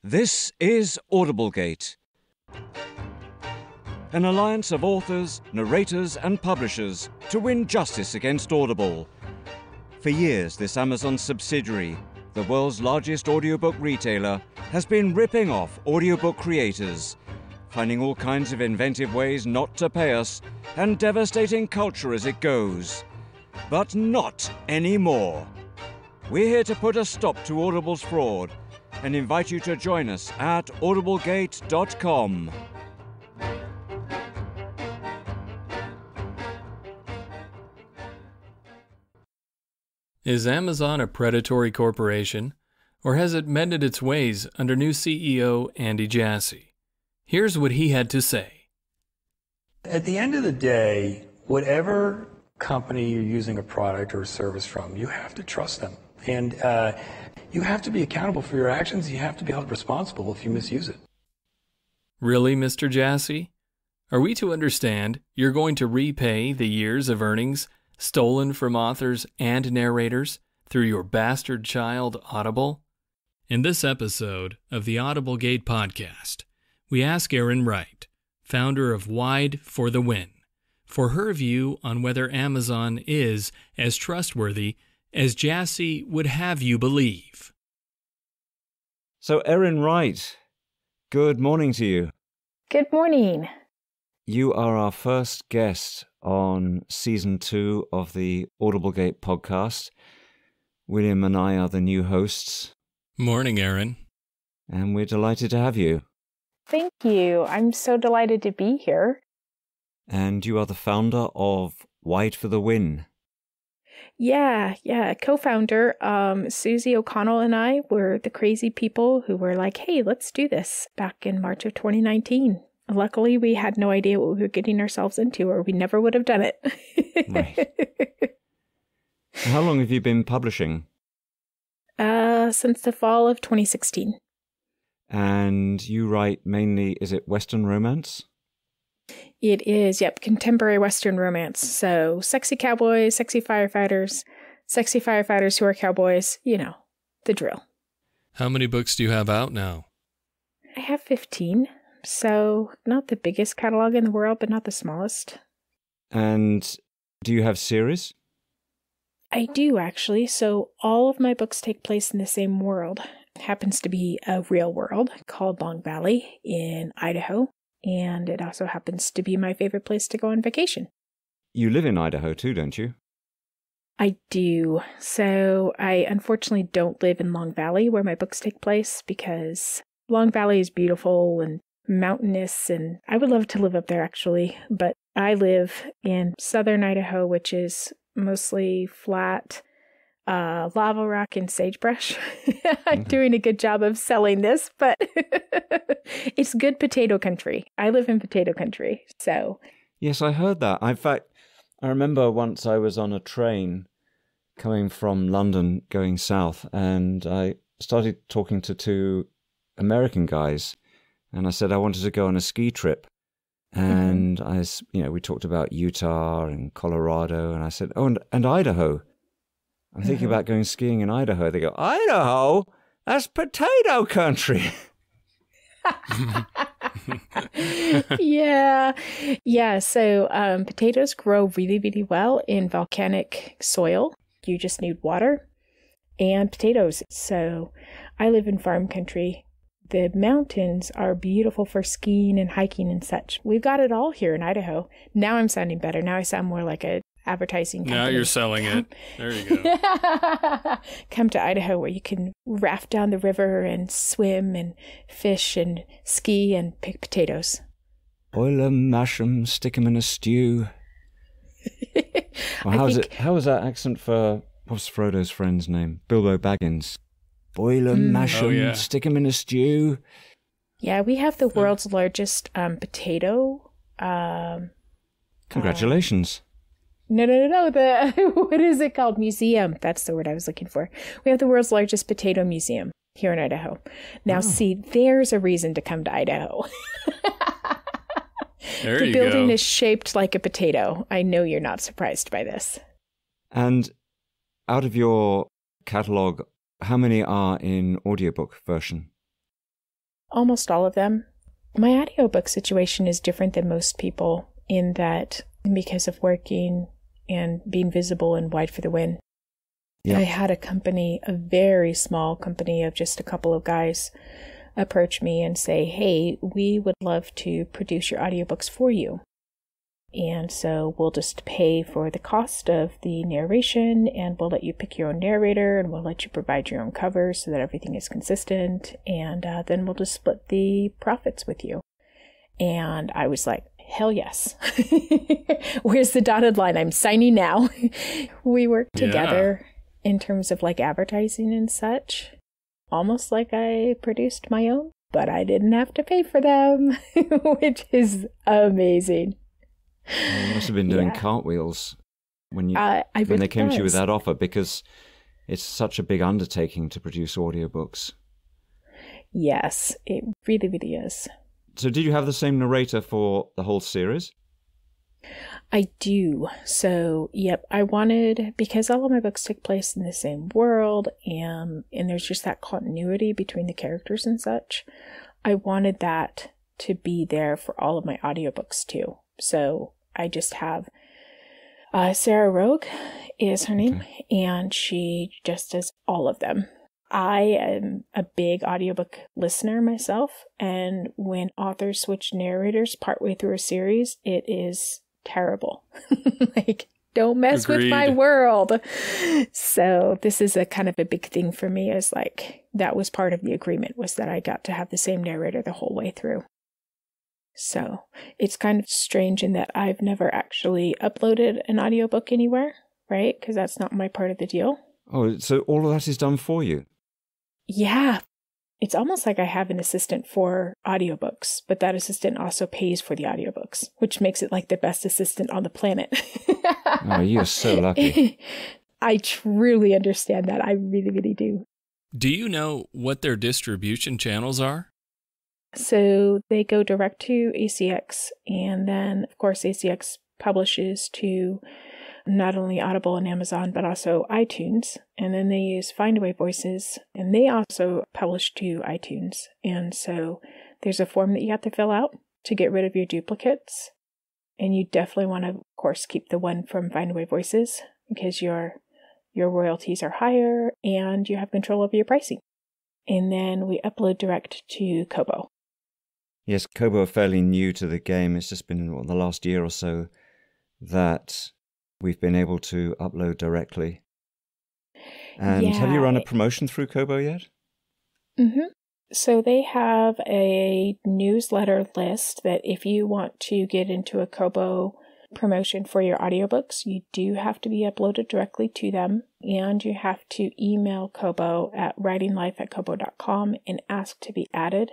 This is Audiblegate, an alliance of authors, narrators and publishers to win justice against Audible. For years, this Amazon subsidiary, the world's largest audiobook retailer, has been ripping off audiobook creators, finding all kinds of inventive ways not to pay us and devastating culture as it goes. But not anymore. We're here to put a stop to Audible's fraud and invite you to join us at audiblegate.com. Is Amazon a predatory corporation, or has it mended its ways under new CEO Andy Jassy? Here's what he had to say. At the end of the day, whatever company you're using a product or a service from, you have to trust them. And you have to be accountable for your actions. You have to be held responsible if you misuse it. Really, Mr. Jassy? Are we to understand you're going to repay the years of earnings stolen from authors and narrators through your bastard child Audible? In this episode of the Audiblegate podcast, we ask Erin Wright, founder of Wide for the Win, for her view on whether Amazon is as trustworthy as Jassy would have you believe. So, Erin Wright, good morning to you. Good morning. You are our first guest on Season 2 of the Audiblegate podcast. William and I are the new hosts. Morning, Erin. And we're delighted to have you. Thank you. I'm so delighted to be here. And you are the founder of Wide for the Win. Yeah. Co-founder Susie O'Connell and I were the crazy people who were like, hey, let's do this back in March of 2019. Luckily, we had no idea what we were getting ourselves into, or we never would have done it. Right. How long have you been publishing? Since the fall of 2016. And you write mainly, is it Western romance? It is, yep, contemporary Western romance. So sexy cowboys, sexy firefighters who are cowboys, you know, the drill. How many books do you have out now? I have 15. So not the biggest catalog in the world, but not the smallest. And do you have series? I do, actually. So all of my books take place in the same world. It happens to be a real world called Long Valley in Idaho. And it also happens to be my favorite place to go on vacation. You live in Idaho too, don't you? I do. So I unfortunately don't live in Long Valley where my books take place because Long Valley is beautiful and mountainous, and I would love to live up there actually. But I live in southern Idaho, which is mostly flat lava rock and sagebrush. I'm doing a good job of selling this, but it's good potato country. I live in potato country, so. Yes, I heard that. In fact, I remember once I was on a train coming from London going south, and I started talking to two American guys, and I said I wanted to go on a ski trip. And we talked about Utah and Colorado, and I said, oh, and Idaho. I'm thinking about going skiing in Idaho. They go, Idaho? That's potato country. Yeah. So potatoes grow really, really well in volcanic soil. You just need water and potatoes. So I live in farm country. The mountains are beautiful for skiing and hiking and such. We've got it all here in Idaho. Now I'm sounding better. Now I sound more like a advertising company. Now you're selling it. There you go. Come to Idaho where you can raft down the river and swim and fish and ski and pick potatoes. Boil them, mash them, stick them in a stew. Well, how was that accent for, what's Frodo's friend's name? Bilbo Baggins. Boil them, mash them, stick them in a stew. Yeah, we have the world's largest potato. Congratulations. No. What is it called? Museum. That's the word I was looking for. We have the world's largest potato museum here in Idaho. Now, see, there's a reason to come to Idaho. The building is shaped like a potato. I know you're not surprised by this. And out of your catalog, how many are in audiobook version? almost all of them. My audiobook situation is different than most people in that because of working and being visible and wide for the wind. Yeah. I had a company, a very small company of just a couple of guys, approach me and say, hey, we would love to produce your audiobooks for you. And so we'll just pay for the cost of the narration, and we'll let you pick your own narrator, and we'll let you provide your own covers so that everything is consistent, and then we'll just split the profits with you. And I was like, hell yes. Where's the dotted line? I'm signing now. We worked together in terms of like advertising and such, almost like I produced my own, but I didn't have to pay for them, which is amazing. You must have been doing cartwheels when they came to you with that offer, because it's such a big undertaking to produce audiobooks. Yes, it really, really is. So did you have the same narrator for the whole series? I do. So, yep, I wanted, because all of my books take place in the same world, and there's just that continuity between the characters and such, I wanted that to be there for all of my audiobooks too. So I just have Sarah Rogue is her name, and she just does all of them. I am a big audiobook listener myself, and when authors switch narrators partway through a series, it is terrible. Like, don't mess with my world. So this is a kind of a big thing for me, is like, that was part of the agreement, was that I got to have the same narrator the whole way through. So it's kind of strange in that I've never actually uploaded an audiobook anywhere, right? Because that's not my part of the deal. Oh, so all of that is done for you? Yeah. It's almost like I have an assistant for audiobooks, but that assistant also pays for the audiobooks, which makes it like the best assistant on the planet. Oh, you're so lucky. I truly understand that. I really, really do. Do you know what their distribution channels are? So they go direct to ACX, and then, of course, ACX publishes to not only Audible and Amazon, but also iTunes. And then they use Findaway Voices, and they also publish to iTunes. And so there's a form that you have to fill out to get rid of your duplicates. And you definitely want to, of course, keep the one from Findaway Voices, because your royalties are higher and you have control over your pricing. And then we upload direct to Kobo. Yes, Kobo are fairly new to the game. It's just been the last year or so that we've been able to upload directly. And have you run a promotion through Kobo yet? Mm-hmm. So they have a newsletter list that if you want to get into a Kobo promotion for your audiobooks, you do have to be uploaded directly to them, and you have to email Kobo at writinglife@kobo.com and ask to be added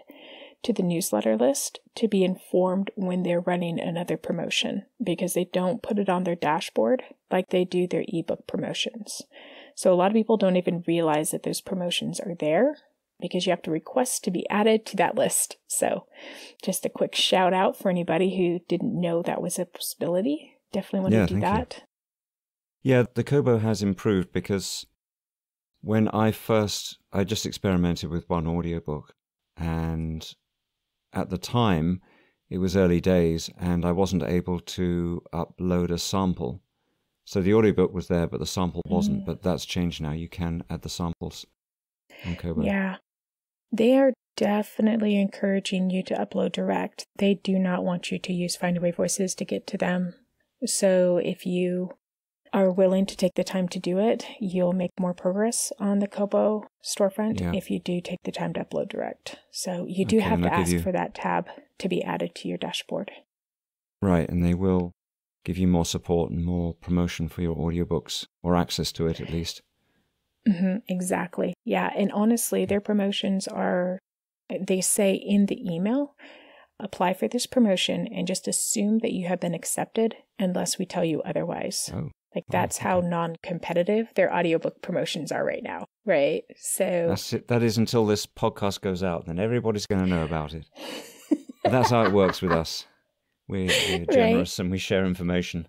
to the newsletter list to be informed when they're running another promotion, because they don't put it on their dashboard like they do their ebook promotions. So a lot of people don't even realize that those promotions are there, because you have to request to be added to that list. So just a quick shout out for anybody who didn't know that was a possibility. Definitely want to do that. Yeah, the Kobo has improved, because when I just experimented with one audiobook, and at the time it was early days and I wasn't able to upload a sample. So the audiobook was there, but the sample wasn't. But that's changed now. You can add the samples on Kobo. Yeah. They are definitely encouraging you to upload direct. They do not want you to use Findaway Voices to get to them. So if you are willing to take the time to do it, you'll make more progress on the Kobo storefront if you do take the time to upload direct. So you do have to ask for that tab to be added to your dashboard. Right, and they will give you more support and more promotion for your audiobooks, or access to it at least. Exactly. Yeah, and honestly, their promotions are, they say in the email, apply for this promotion and just assume that you have been accepted unless we tell you otherwise. Oh. Like, that's how non-competitive their audiobook promotions are right now, right? So that's it. That is until this podcast goes out, then everybody's going to know about it. But that's how it works with us. We're generous, and we share information.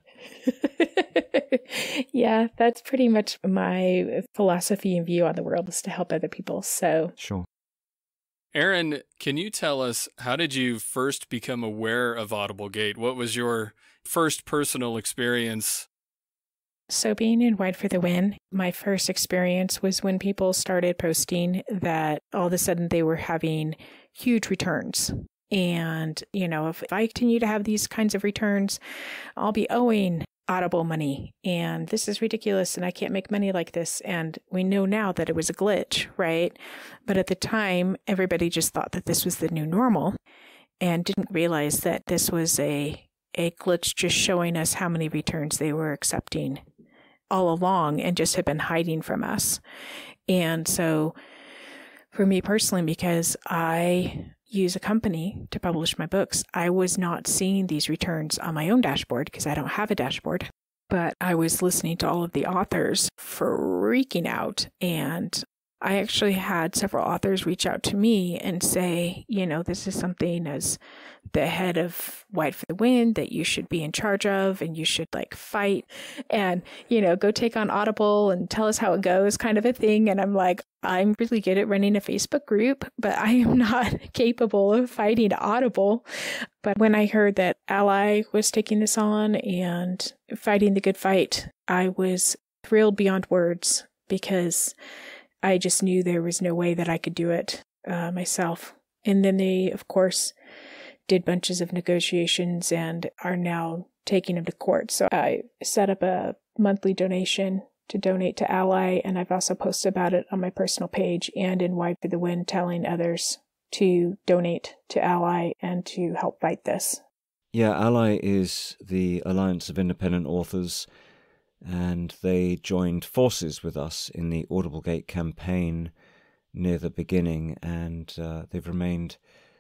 Yeah, that's pretty much my philosophy and view on the world, is to help other people. So sure. Erin, can you tell us, how did you first become aware of Audiblegate? What was your first personal experience? So being in Wide for the Win, my first experience was when people started posting that all of a sudden they were having huge returns. And, if I continue to have these kinds of returns, I'll be owing Audible money. And this is ridiculous. And I can't make money like this. And we know now that it was a glitch, right? But at the time, everybody just thought that this was the new normal and didn't realize that this was a glitch just showing us how many returns they were accepting all along and just had been hiding from us. And so for me personally, because I use a company to publish my books, I was not seeing these returns on my own dashboard because I don't have a dashboard, but I was listening to all of the authors freaking out. And I actually had several authors reach out to me and say, this is something as the head of Wide for the Win that you should be in charge of, and you should fight and, go take on Audible and tell us how it goes, kind of a thing. And I'm like, I'm really good at running a Facebook group, but I am not capable of fighting Audible. But when I heard that Ally was taking this on and fighting the good fight, I was thrilled beyond words because I just knew there was no way that I could do it myself. And then they, of course, did bunches of negotiations and are now taking him to court. So I set up a monthly donation to donate to Ally, and I've also posted about it on my personal page and in Wide for the Win, telling others to donate to Ally and to help fight this. Yeah, Ally is the Alliance of Independent Authors, and they joined forces with us in the Audiblegate campaign near the beginning, and they've remained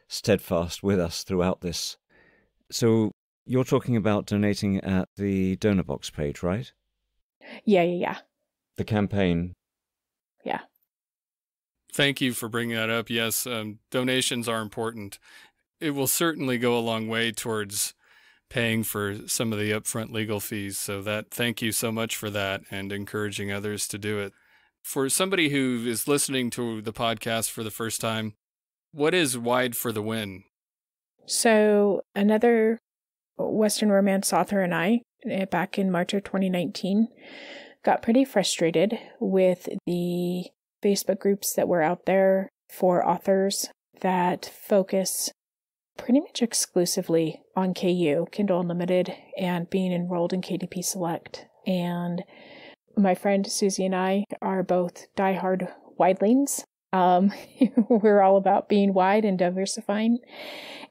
steadfast with us throughout this. So you're talking about donating at the donor box page, right? Yeah. The campaign. Yeah. Thank you for bringing that up. Yes, donations are important. It will certainly go a long way towards paying for some of the upfront legal fees. So thank you so much for that and encouraging others to do it. For somebody who is listening to the podcast for the first time, what is Wide for the Win? So another Western romance author and I, back in March of 2019, got pretty frustrated with the Facebook groups that were out there for authors that focus pretty much exclusively on KU, Kindle Unlimited, and being enrolled in KDP Select. And my friend Susie and I are both diehard widelings. We're all about being wide and diversifying.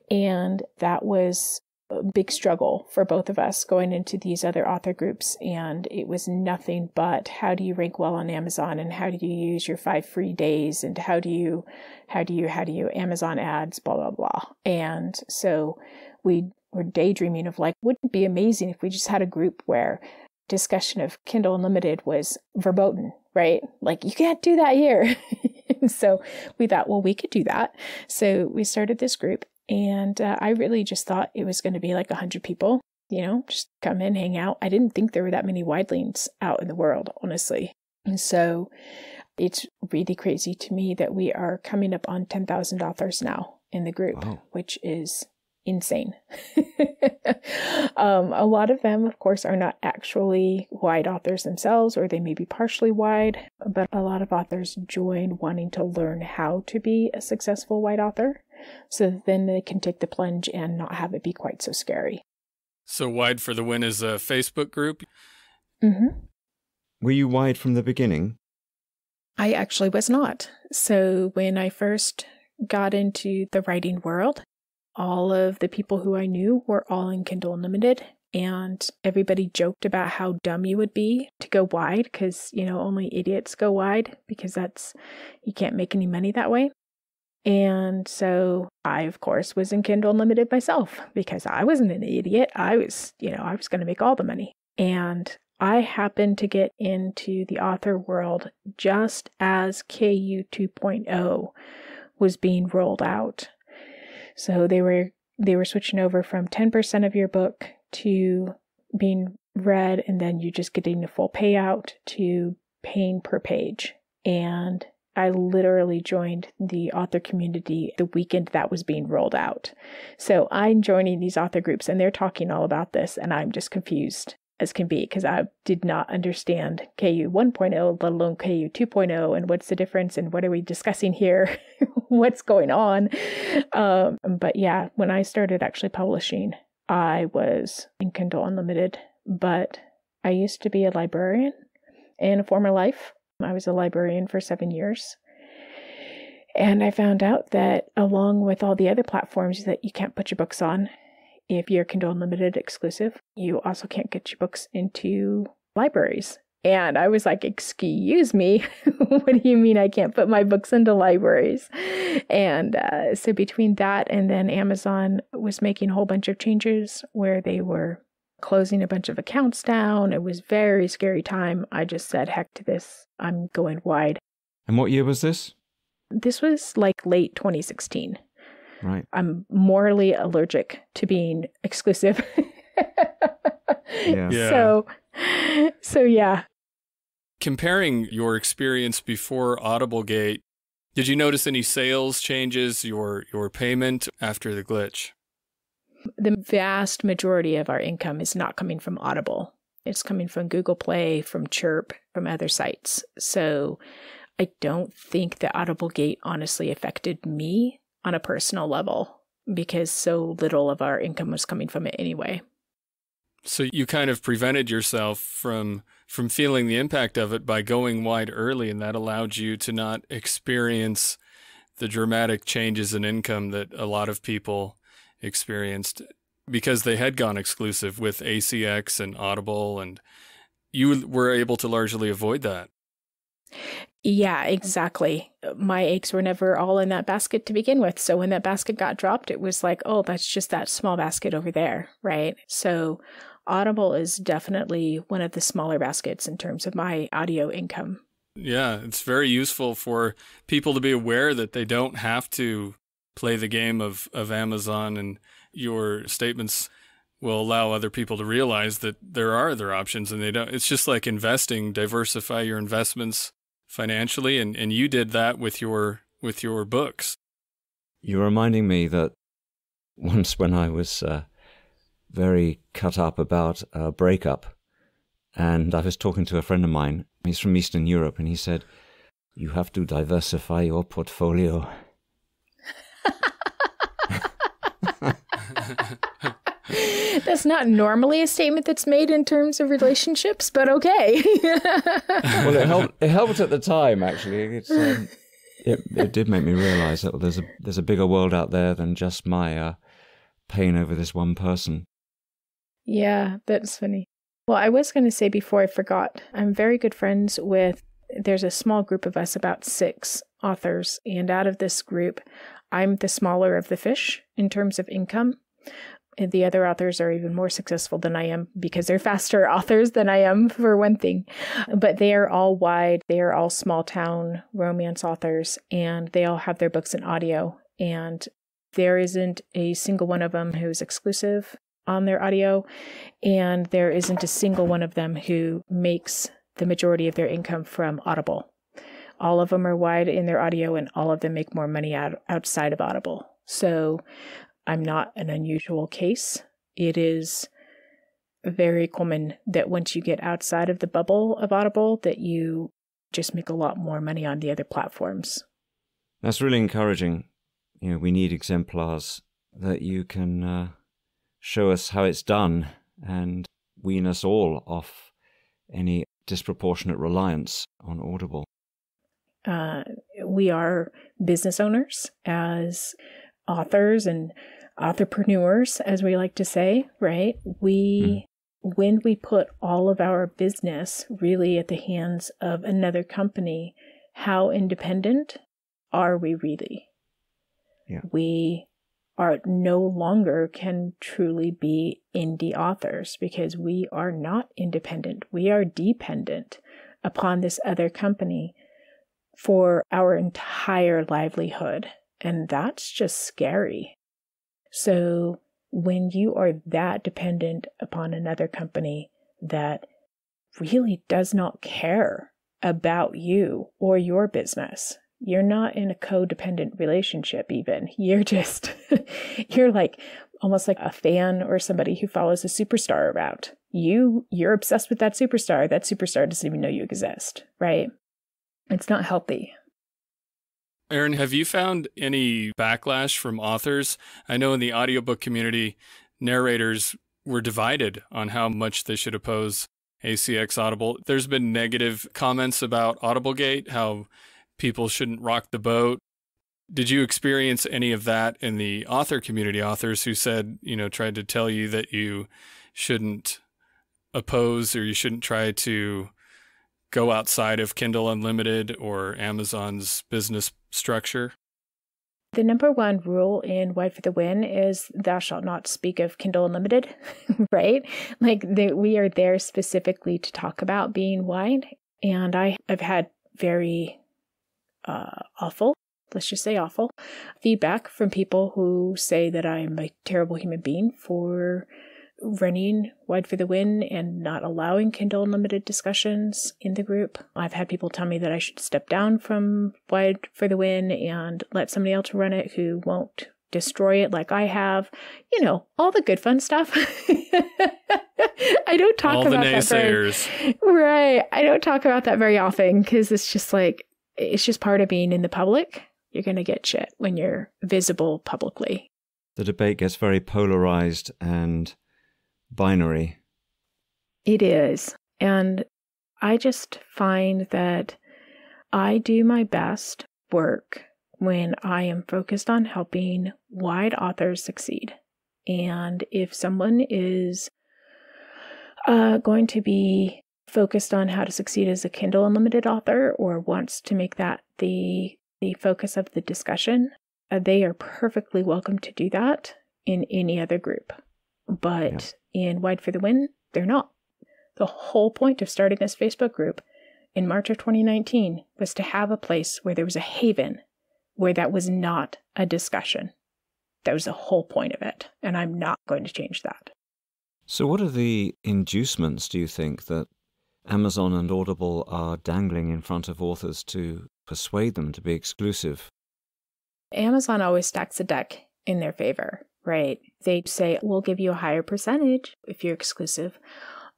And that was a big struggle for both of us going into these other author groups. And it was nothing but, how do you rank well on Amazon, and how do you use your 5 free days, and how do you Amazon ads, blah, blah, blah. And so we were daydreaming of wouldn't it be amazing if we just had a group where discussion of Kindle Unlimited was verboten, right? You can't do that here. And so we thought, well, we could do that. So we started this group. And I really just thought it was going to be 100 people, just come in, hang out. I didn't think there were that many widelings out in the world, honestly. And so it's really crazy to me that we are coming up on 10,000 authors now in the group, wow, which is insane. A lot of them, of course, are not actually wide authors themselves, or they may be partially wide, but a lot of authors join wanting to learn how to be a successful wide author, so that then they can take the plunge and not have it be quite so scary. So Wide for the Win is a Facebook group? Mm-hmm. Were you wide from the beginning? I actually was not. So when I first got into the writing world, all of the people who I knew were all in Kindle Unlimited, and everybody joked about how dumb you would be to go wide because, only idiots go wide, because you can't make any money that way. And so I, of course, was in Kindle Unlimited myself because I wasn't an idiot. I was going to make all the money. And I happened to get into the author world just as KU 2.0 was being rolled out. So they were switching over from 10% of your book to being read, and then you just getting a full payout, to paying per page. And I literally joined the author community the weekend that was being rolled out. So I'm joining these author groups and they're talking all about this, and I'm just confused as can be because I did not understand KU 1.0, let alone KU 2.0, and what's the difference and what are we discussing here? What's going on? But yeah, when I started actually publishing, I was in Kindle Unlimited, but I used to be a librarian in a former life. I was a librarian for 7 years. And I found out that along with all the other platforms that you can't put your books on, if you're Kindle Unlimited exclusive, you also can't get your books into libraries. And I was like, excuse me, what do you mean I can't put my books into libraries? And so between that and then Amazon was making a whole bunch of changes where they were closing a bunch of accounts down. It was very scary time. I just said, heck to this. I'm going wide. And what year was this? This was like late 2016. Right. I'm morally allergic to being exclusive. Yeah. So yeah. Comparing your experience before Audiblegate, did you notice any sales changes, your payment after the glitch? The vast majority of our income is not coming from Audible. It's coming from Google Play, from Chirp, from other sites. So I don't think that Audiblegate honestly affected me on a personal level because so little of our income was coming from it anyway. So you kind of prevented yourself from feeling the impact of it by going wide early, and that allowed you to not experience the dramatic changes in income that a lot of people experienced because they had gone exclusive with ACX and Audible, and you were able to largely avoid that. Yeah, exactly. My eggs were never all in that basket to begin with. So when that basket got dropped, it was like, oh, that's just that small basket over there, right? So Audible is definitely one of the smaller baskets in terms of my audio income. Yeah, it's very useful for people to be aware that they don't have to play the game of Amazon, and your statements will allow other people to realize that there are other options, and they don't. It's just like investing, diversify your investments financially, and you did that with your books. You're reminding me that once when I was very cut up about a breakup, and I was talking to a friend of mine, he's from Eastern Europe, and he said, you have to diversify your portfolio. That's not normally a statement that's made in terms of relationships, but okay. Well, it helped at the time, actually. It did make me realize that there's a bigger world out there than just my pain over this one person. Yeah, that's funny. Well, I was going to say before I forgot, I'm very good friends with, there's a small group of us, about 6 authors, and out of this group, I'm the smaller of the fish in terms of income. The other authors are even more successful than I am because they're faster authors than I am, for one thing. But they are all wide. They are all small town romance authors, and they all have their books in audio. And there isn't a single one of them who's exclusive on their audio. And there isn't a single one of them who makes the majority of their income from Audible. All of them are wide in their audio, and all of them make more money outside of Audible. So I'm not an unusual case. It is very common that once you get outside of the bubble of Audible, that you just make a lot more money on the other platforms. That's really encouraging. You know, we need exemplars that you can show us how it's done and wean us all off any disproportionate reliance on Audible. We are business owners as authors and entrepreneurs, as we like to say, right? When we put all of our business really at the hands of another company, how independent are we really? Yeah. We are no longer can truly be indie authors because we are not independent. We are dependent upon this other company for our entire livelihood. And that's just scary. So when you are that dependent upon another company that really does not care about you or your business, You're not in a codependent relationship even. You're just, you're like almost like a fan or somebody who follows a superstar around. You're obsessed with that superstar. That superstar doesn't even know you exist, right? It's not healthy. Erin, have you found any backlash from authors? I know in the audiobook community, narrators were divided on how much they should oppose ACX Audible. There's been negative comments about Audiblegate, how people shouldn't rock the boat. Did you experience any of that in the author community, authors who said, tried to tell you that you shouldn't oppose or you shouldn't try to go outside of Kindle Unlimited or Amazon's business structure? The number one rule in Wide for the Win is thou shalt not speak of Kindle Unlimited, right? We are there specifically to talk about being wide. And I've had very awful, let's just say awful, feedback from people who say that I'm a terrible human being for running Wide for the Win and not allowing Kindle Unlimited discussions in the group. I've had people tell me that I should step down from Wide for the Win and let somebody else run it who won't destroy it like I have. All the good fun stuff. I don't talk all about the naysayers. Right. I don't talk about that very often because it's just part of being in the public. You're going to get shit when you're visible publicly. The debate gets very polarized and binary. It is. And I just find that I do my best work when I am focused on helping wide authors succeed. And if someone is going to be focused on how to succeed as a Kindle Unlimited author or wants to make that the focus of the discussion, they are perfectly welcome to do that in any other group. But in Wide for the Win, they're not. The whole point of starting this Facebook group in March of 2019 was to have a place where there was a haven where that was not a discussion. That was the whole point of it. And I'm not going to change that. So what are the inducements, do you think, that Amazon and Audible are dangling in front of authors to persuade them to be exclusive? Amazon always stacks a deck in their favor, right? They say, we'll give you a higher percentage if you're exclusive.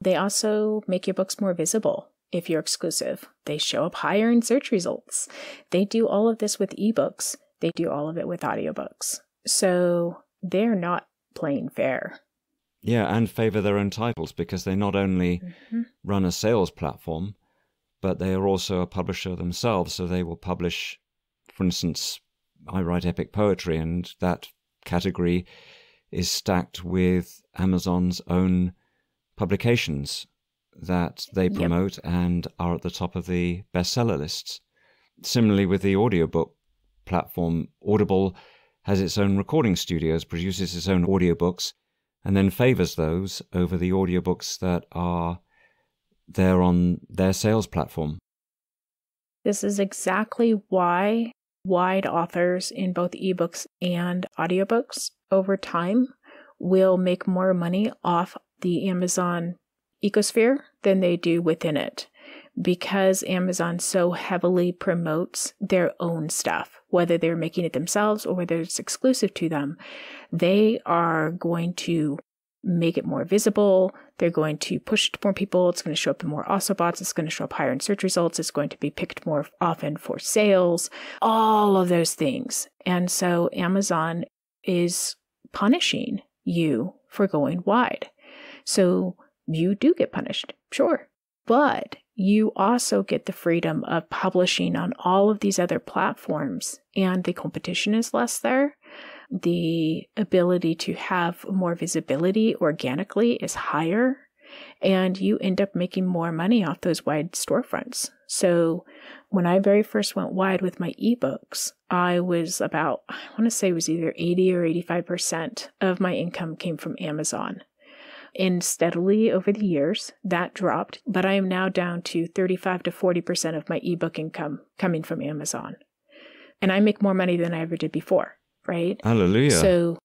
They also make your books more visible if you're exclusive. They show up higher in search results. They do all of this with ebooks. They do all of it with audiobooks. So they're not playing fair. Yeah, and favor their own titles because they not only run a sales platform, but they are also a publisher themselves. So they will publish, for instance, I write epic poetry, and that category is stacked with Amazon's own publications that they promote and are at the top of the bestseller lists. Similarly with the audiobook platform, Audible has its own recording studios, produces its own audiobooks, and then favors those over the audiobooks that are there on their sales platform. This is exactly why wide authors in both ebooks and audiobooks over time will make more money off the Amazon ecosphere than they do within it, because Amazon so heavily promotes their own stuff, whether they're making it themselves or whether it's exclusive to them. They are going to make it more visible. They're going to push it to more people. It's going to show up in more Autobots. It's going to show up higher in search results. It's going to be picked more often for sales, all of those things. And so Amazon is punishing you for going wide. So you do get punished, sure. But you also get the freedom of publishing on all of these other platforms, and the competition is less there. The ability to have more visibility organically is higher, and you end up making more money off those wide storefronts. So when I very first went wide with my ebooks, I was about, I want to say it was either 80 or 85% of my income came from Amazon. And steadily over the years, that dropped, but I am now down to 35 to 40% of my ebook income coming from Amazon. And I make more money than I ever did before, right? Hallelujah. So,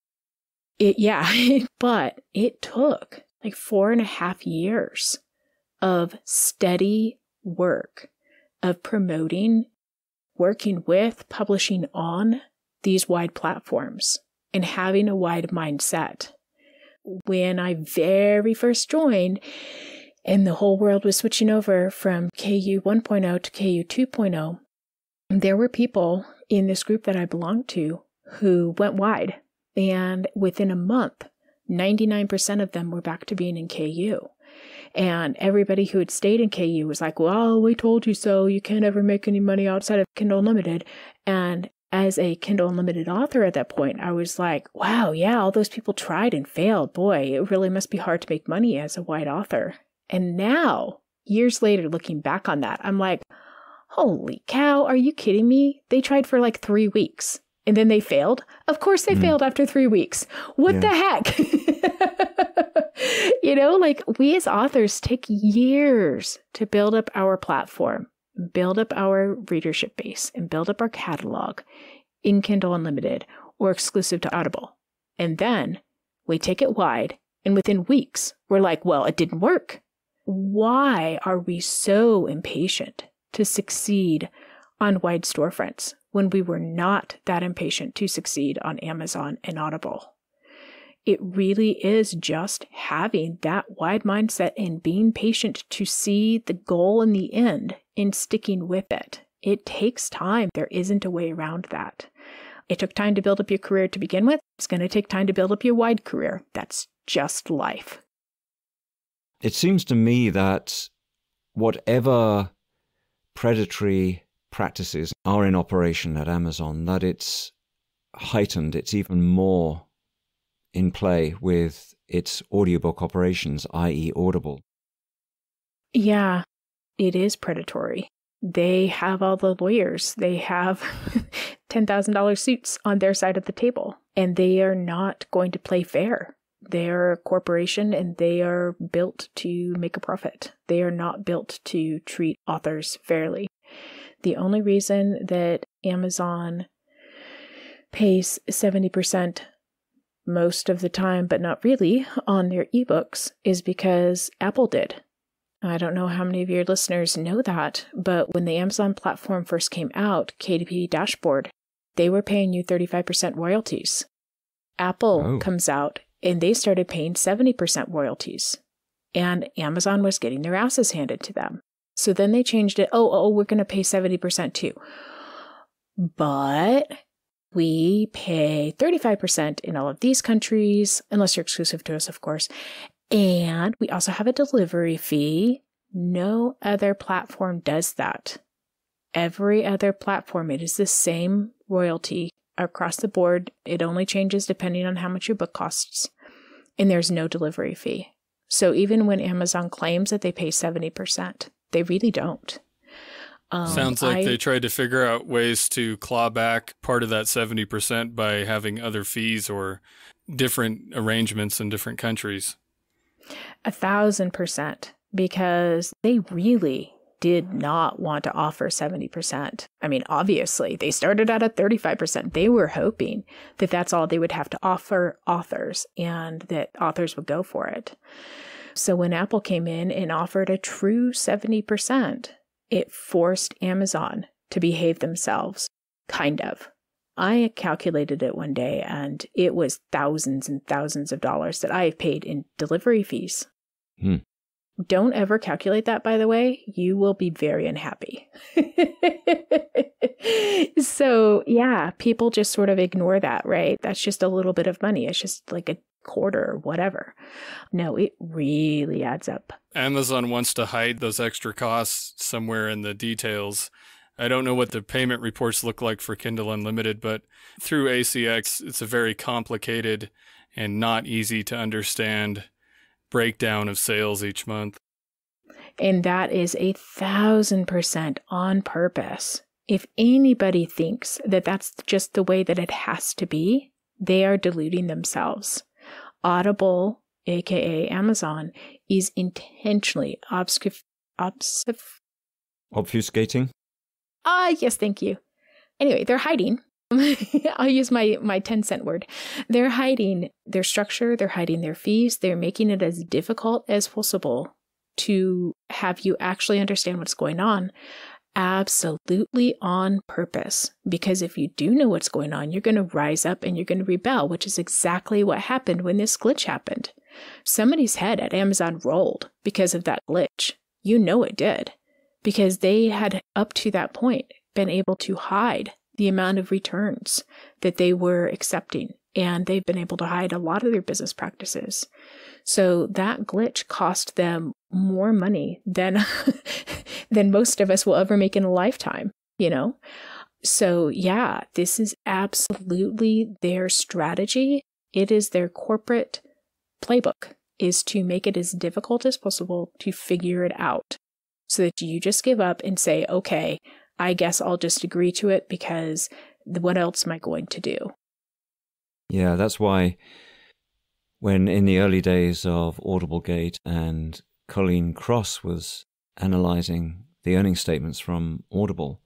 but it took like 4.5 years of steady work of promoting working with, publishing on these wide platforms and having a wide mindset. When I very first joined and the whole world was switching over from KU 1.0 to KU 2.0, there were people in this group that I belonged to who went wide. And within a month, 99% of them were back to being in KU. And everybody who had stayed in KU was like, well, we told you so. You can't ever make any money outside of Kindle Unlimited. And as a Kindle Unlimited author at that point, I was like, wow, yeah, all those people tried and failed. Boy, it really must be hard to make money as a wide author. And now, years later, looking back on that, I'm like, holy cow, are you kidding me? They tried for like 3 weeks and then they failed. Of course they failed after 3 weeks. What the heck? You know, like we as authors take years to build up our platform, build up our readership base, and build up our catalog in Kindle Unlimited or exclusive to Audible. And then we take it wide, and within weeks, we're like, well, it didn't work. Why are we so impatient to succeed on wide storefronts when we were not that impatient to succeed on Amazon and Audible? It really is just having that wide mindset and being patient to see the goal in the end and sticking with it. It takes time. There isn't a way around that. It took time to build up your career to begin with. It's going to take time to build up your wide career. That's just life. It seems to me that whatever predatory practices are in operation at Amazon, that it's heightened, it's even more in play with its audiobook operations, i.e. Audible. Yeah, it is predatory. They have all the lawyers. They have $10,000 suits on their side of the table, and they are not going to play fair. They're a corporation and they are built to make a profit. They are not built to treat authors fairly. The only reason that Amazon pays 70% most of the time, but not really, on their ebooks is because Apple did. I don't know how many of your listeners know that, but when the Amazon platform first came out, KDP Dashboard, they were paying you 35% royalties. Apple comes out and they started paying 70% royalties. And Amazon was getting their asses handed to them. So then they changed it. We're going to pay 70% too. But we pay 35% in all of these countries, unless you're exclusive to us, of course. And we also have a delivery fee. No other platform does that. Every other platform, it is the same royalty across the board. It only changes depending on how much your book costs. And there's no delivery fee. So even when Amazon claims that they pay 70%, they really don't. Sounds like they tried to figure out ways to claw back part of that 70% by having other fees or different arrangements in different countries. 1,000%, because they really did not want to offer 70%. I mean, obviously, they started out at 35%. They were hoping that that's all they would have to offer authors and that authors would go for it. So when Apple came in and offered a true 70%, it forced Amazon to behave themselves, kind of. I calculated it one day, and it was thousands and thousands of dollars that I have paid in delivery fees. Don't ever calculate that, by the way. You will be very unhappy. So, yeah, people just sort of ignore that, right? That's just a little bit of money. It's just like a quarter or whatever. No, it really adds up. Amazon wants to hide those extra costs somewhere in the details. I don't know what the payment reports look like for Kindle Unlimited, but through ACX, it's a very complicated and not easy to understand breakdown of sales each month. And that is 1,000% on purpose. If anybody thinks that that's just the way that it has to be, they are deluding themselves. Audible, aka Amazon, is intentionally obfuscating? Yes, thank you. Anyway, they're hiding. I'll use my 10-cent word. They're hiding their structure, they're hiding their fees, they're making it as difficult as possible to have you actually understand what's going on. absolutely on purpose. Because if you do know what's going on, you're going to rise up and you're going to rebel, which is exactly what happened when this glitch happened. Somebody's head at Amazon rolled because of that glitch. You know it did. Because they had, up to that point, been able to hide the amount of returns that they were accepting. And they've been able to hide a lot of their business practices. So that glitch cost them more money than than most of us will ever make in a lifetime, you know? So yeah, this is absolutely their strategy. It is their corporate playbook, is to make it as difficult as possible to figure it out so that you just give up and say, okay, I guess I'll just agree to it because what else am I going to do? Yeah, that's why when in the early days of Audiblegate and Colleen Cross was analyzing the earnings statements from Audible,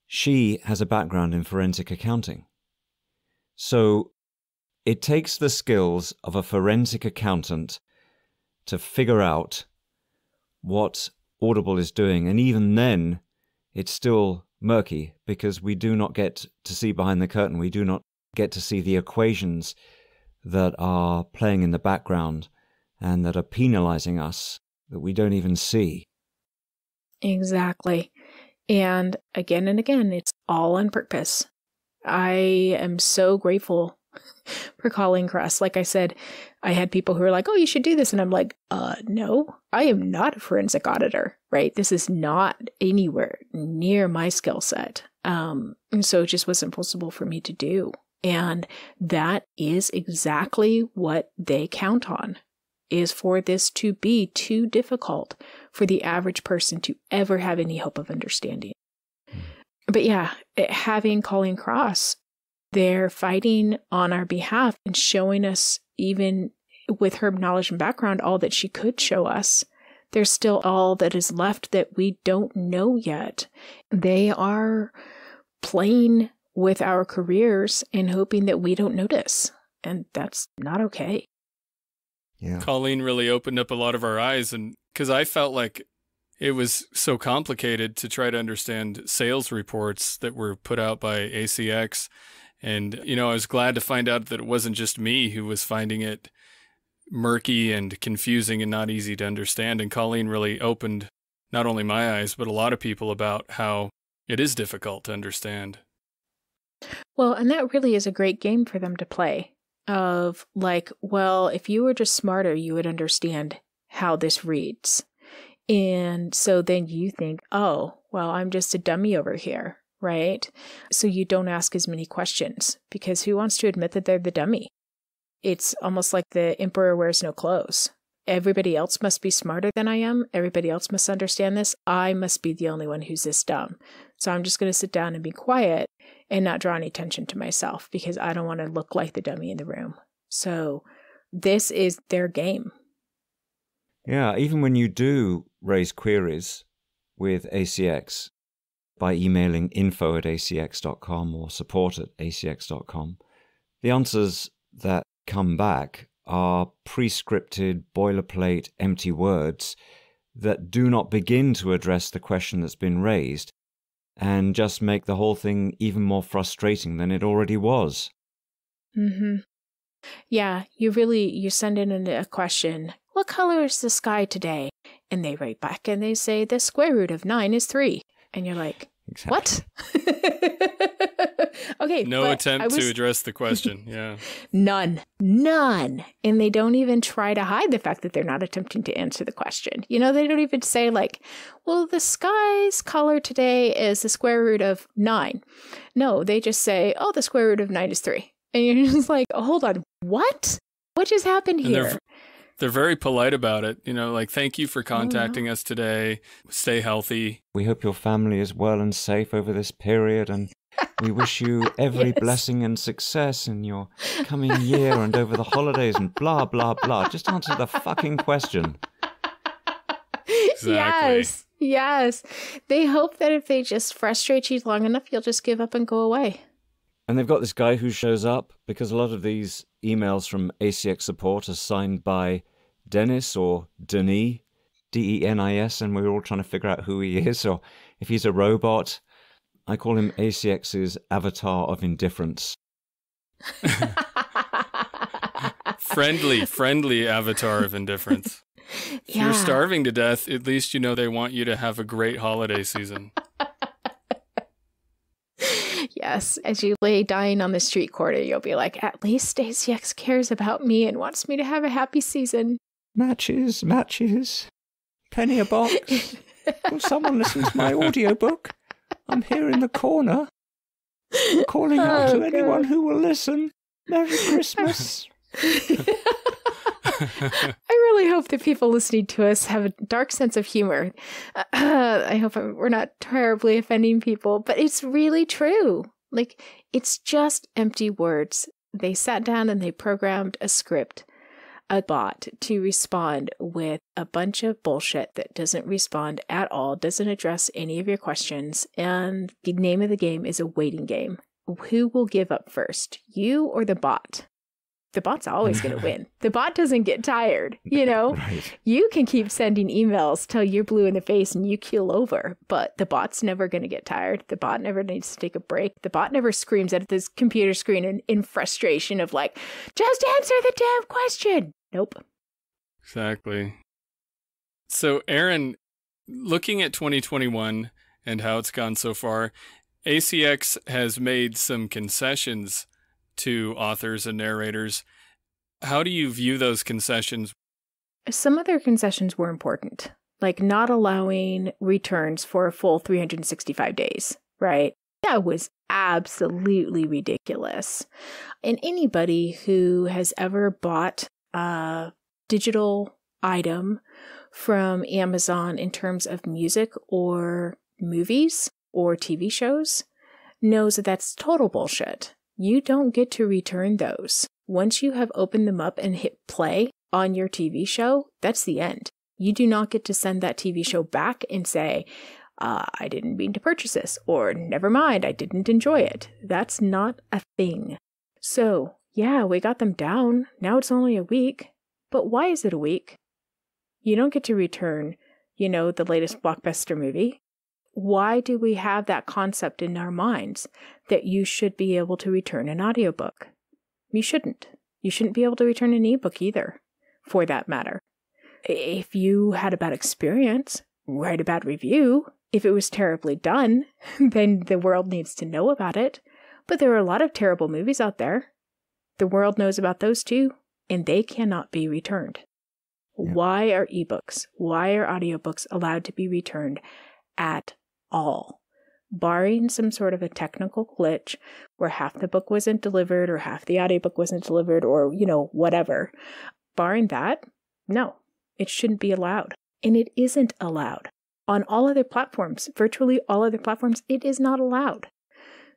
she has a background in forensic accounting. So it takes the skills of a forensic accountant to figure out what Audible is doing. And even then, it's still murky because we do not get to see behind the curtain. We do not get to see the equations that are playing in the background and that are penalizing us that we don't even see. Exactly. And again, it's all on purpose. I am so grateful for Colleen Cross. Like I said, I had people who were like, oh, you should do this. And I'm like, no, I am not a forensic auditor, right? This is not anywhere near my skill set. And so it just wasn't possible for me to do. And that is exactly what they count on, is for this to be too difficult for the average person to ever have any hope of understanding. But yeah, having Colleen Cross, they're fighting on our behalf and showing us, even with her knowledge and background, all that she could show us. There's still all that is left that we don't know yet. They are playing with our careers and hoping that we don't notice. And that's not okay. Yeah. Colleen really opened up a lot of our eyes, and because I felt like it was so complicated to try to understand sales reports that were put out by ACX. And, I was glad to find out that it wasn't just me who was finding it murky and confusing and not easy to understand. And Colleen really opened not only my eyes, but a lot of people about how it is difficult to understand. Well, and that really is a great game for them to play. Of like, well, if you were just smarter, you would understand how this reads. And so then you think, oh, well, I'm just a dummy over here, right? So you don't ask as many questions because who wants to admit that they're the dummy? It's almost like the emperor wears no clothes. Everybody else must be smarter than I am. Everybody else must understand this. I must be the only one who's this dumb. So I'm just going to sit down and be quiet and not draw any attention to myself because I don't want to look like the dummy in the room. So this is their game. Yeah, even when you do raise queries with ACX by emailing info@acx.com or support@acx.com, the answers that come back are pre-scripted, boilerplate, empty words that do not begin to address the question that's been raised and just make the whole thing even more frustrating than it already was. Mm-hmm. Yeah, you send in a question, what color is the sky today? And they write back and they say, the square root of 9 is 3. And you're like, exactly. What? Okay. No attempt to address the question. Yeah. None. And they don't even try to hide the fact that they're not attempting to answer the question. They don't even say like, well, the sky's color today is the square root of 9. No, they just say, oh, the square root of 9 is 3. And you're just like, oh, hold on. What just happened here? They're very polite about it. Like, thank you for contacting us today. Stay healthy. We hope your family is well and safe over this period, and we wish you every blessing and success in your coming year and over the holidays and blah, blah, blah. Just answer the fucking question. Exactly. Yes. They hope that if they just frustrate you long enough, you'll just give up and go away. And they've got this guy who shows up because a lot of these emails from ACX support are signed by Dennis or Denis. Denis, and we're all trying to figure out who he is, or if he's a robot. I call him ACX's avatar of indifference. Friendly avatar of indifference. If you're starving to death, at least you know they want you to have a great holiday season. Yes, as you lay dying on the street corner, you'll be like, at least ACX cares about me and wants me to have a happy season. Matches. Penny a box. Will someone listen to my audiobook? I'm here in the corner, calling out to anyone who will listen. Merry Christmas. I really hope that people listening to us have a dark sense of humor. I hope we're not terribly offending people, but it's really true. Like, it's just empty words. They sat down and they programmed a script, a bot, to respond with a bunch of bullshit that doesn't respond at all, doesn't address any of your questions, and the name of the game is a waiting game. Who will give up first, you or the bot? The bot's always going to win. The bot doesn't get tired, you know? Right. You can keep sending emails till you're blue in the face and you keel over, but the bot's never going to get tired. The bot never needs to take a break. The bot never screams at this computer screen in frustration of like, just answer the damn question. Nope. Exactly. So, Erin, looking at 2021 and how it's gone so far, ACX has made some concessions to authors and narrators. How do you view those concessions? Some of their concessions were important, like not allowing returns for a full 365 days, right? That was absolutely ridiculous. And anybody who has ever bought a digital item from Amazon in terms of music or movies or TV shows knows that that's total bullshit. You don't get to return those. Once you have opened them up and hit play on your TV show, that's the end. You do not get to send that TV show back and say, I didn't mean to purchase this, or never mind, I didn't enjoy it. That's not a thing. So, yeah, we got them down. Now it's only a week. But why is it a week? You don't get to return, the latest blockbuster movie. Why do we have that concept in our minds that you should be able to return an audiobook? You shouldn't. You shouldn't be able to return an ebook either, for that matter. If you had a bad experience, write a bad review. If it was terribly done, then the world needs to know about it. But there are a lot of terrible movies out there. The world knows about those too, and they cannot be returned. Yeah. Why are ebooks, why are audiobooks allowed to be returned at all? Barring some sort of a technical glitch where half the book wasn't delivered or half the audiobook wasn't delivered or, whatever. Barring that, no, it shouldn't be allowed. And it isn't allowed. On all other platforms, virtually all other platforms, it is not allowed.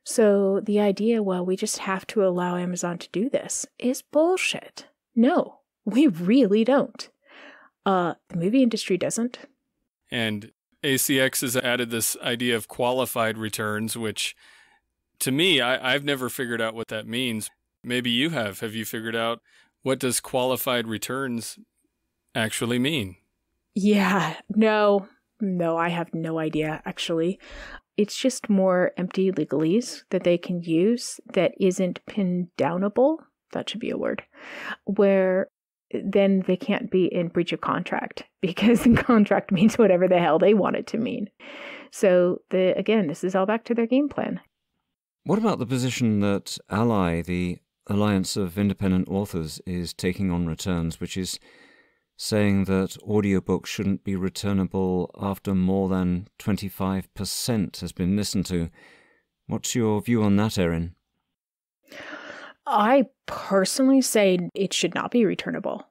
So the idea, well, we just have to allow Amazon to do this is bullshit. No, we really don't. The movie industry doesn't. And ACX has added this idea of qualified returns, which to me, I've never figured out what that means. Maybe you have. Have you figured out what does qualified returns actually mean? Yeah, no, I have no idea, actually. It's just more empty legalese that they can use that isn't pin downable. That should be a word. Where then they can't be in breach of contract because the contract means whatever the hell they want it to mean. So, again, this is all back to their game plan. What about the position that Ally, the Alliance of Independent Authors, is taking on returns, which is saying that audiobooks shouldn't be returnable after more than 25% has been listened to? What's your view on that, Erin? I personally say it should not be returnable.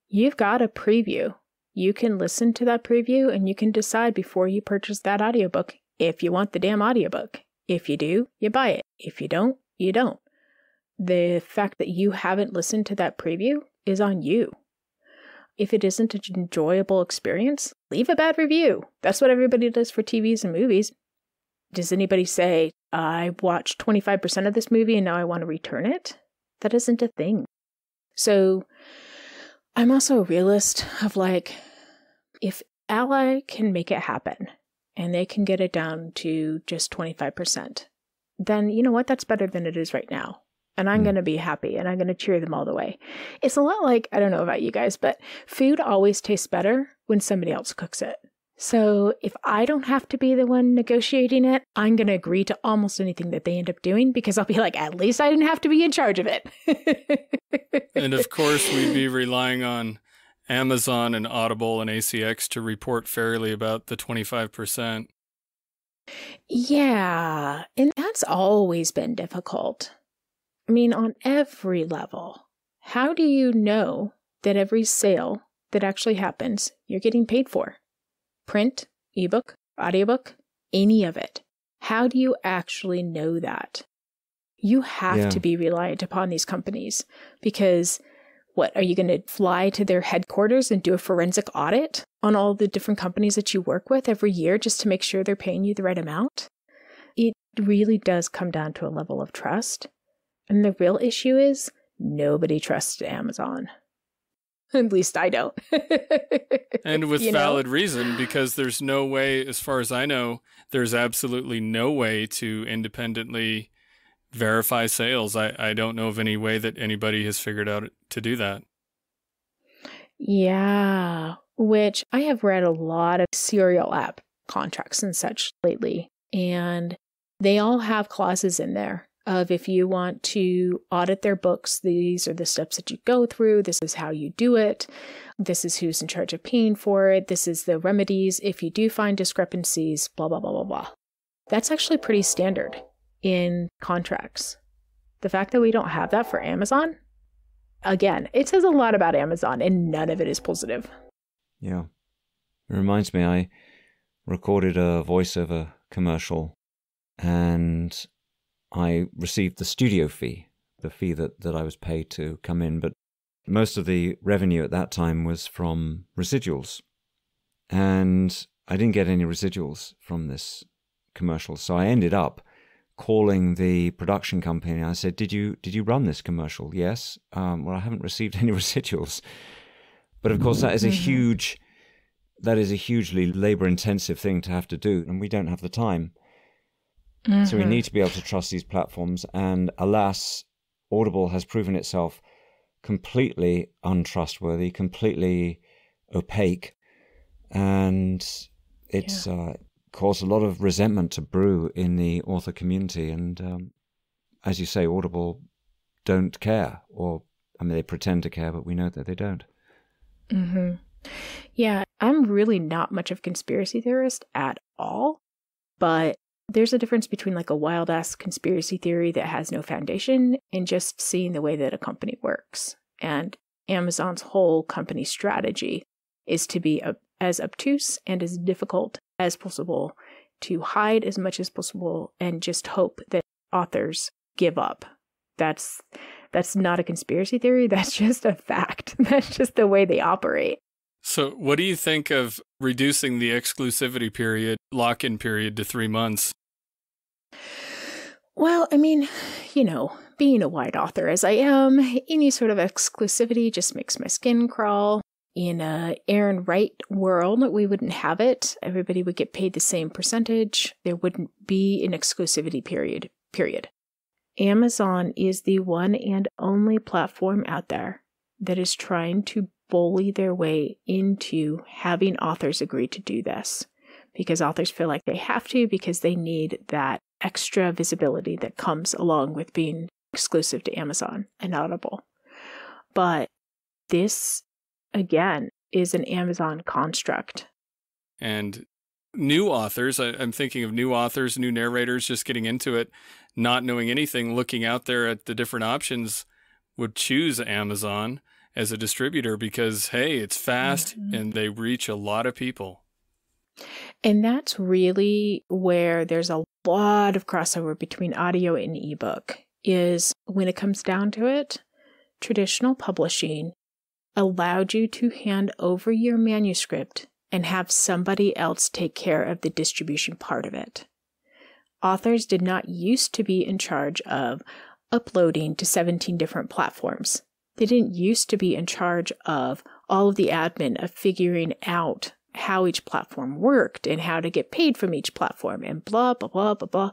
You've got a preview. You can listen to that preview and you can decide before you purchase that audiobook if you want the damn audiobook. If you do, you buy it. If you don't, you don't. The fact that you haven't listened to that preview is on you. If it isn't an enjoyable experience, leave a bad review. That's what everybody does for TVs and movies. Does anybody say, I watched 25% of this movie and now I want to return it? That isn't a thing. So I'm also a realist of if Ally can make it happen and they can get it down to just 25%, then you know what? That's better than it is right now. And I'm going to be happy and I'm going to cheer them all the way. It's a lot like, I don't know about you guys, but food always tastes better when somebody else cooks it. So if I don't have to be the one negotiating it, I'm going to agree to almost anything that they end up doing because I'll be like, at least I didn't have to be in charge of it. And of course, we'd be relying on Amazon and Audible and ACX to report fairly about the 25%. Yeah, and that's always been difficult. I mean, on every level. How do you know that every sale that actually happens, you're getting paid for? Print, ebook, audiobook, any of it. How do you actually know that? You have to be reliant upon these companies because what, are you going to fly to their headquarters and do a forensic audit on all the different companies that you work with every year just to make sure they're paying you the right amount? It really does come down to a level of trust. And the real issue is nobody trusts Amazon. At least I don't. And with valid reason, because there's no way, as far as I know, there's absolutely no way to independently verify sales. I don't know of any way that anybody has figured out to do that. Yeah, which I have read a lot of serial app contracts and such lately, and they all have clauses in there of if you want to audit their books, these are the steps that you go through, this is how you do it, this is who's in charge of paying for it, this is the remedies if you do find discrepancies, blah, blah, blah, blah, blah. That's actually pretty standard in contracts. The fact that we don't have that for Amazon, again, it says a lot about Amazon and none of it is positive. Yeah. It reminds me, I recorded a voiceover commercial and I received the studio fee, the fee that I was paid to come in, but most of the revenue at that time was from residuals. And I didn't get any residuals from this commercial. So I ended up calling the production company. I said, did you run this commercial? Yes. Well, I haven't received any residuals. But of course, that is a hugely labor-intensive thing to have to do, and we don't have the time. So we need to be able to trust these platforms. And alas, Audible has proven itself completely untrustworthy, completely opaque. And it's caused a lot of resentment to brew in the author community. And as you say, Audible don't care. Or, I mean, they pretend to care, but we know that they don't. Yeah, I'm really not much of a conspiracy theorist at all. But there's a difference between like a wild ass conspiracy theory that has no foundation and just seeing the way that a company works. And Amazon's whole company strategy is to be as obtuse and as difficult as possible, to hide as much as possible and just hope that authors give up. That's not a conspiracy theory. That's just a fact. That's just the way they operate. So what do you think of reducing the exclusivity period, lock-in period, to 3 months? Well, I mean, being a white author as I am, any sort of exclusivity just makes my skin crawl. In a Erin Wright world, we wouldn't have it. Everybody would get paid the same percentage. There wouldn't be an exclusivity period. Amazon is the one and only platform out there that is trying to bully their way into having authors agree to do this, because authors feel like they have to, because they need that extra visibility that comes along with being exclusive to Amazon and Audible. But this, again, is an Amazon construct. And new authors, I'm thinking of new authors, new narrators just getting into it, not knowing anything, looking out there at the different options, would choose Amazon as a distributor because, hey, it's fast and they reach a lot of people. And that's really where there's a lot of crossover between audio and ebook, is when it comes down to it, traditional publishing allowed you to hand over your manuscript and have somebody else take care of the distribution part of it. Authors did not used to be in charge of uploading to 17 different platforms. They didn't used to be in charge of all of the admin of figuring out how each platform worked and how to get paid from each platform and blah, blah, blah, blah, blah.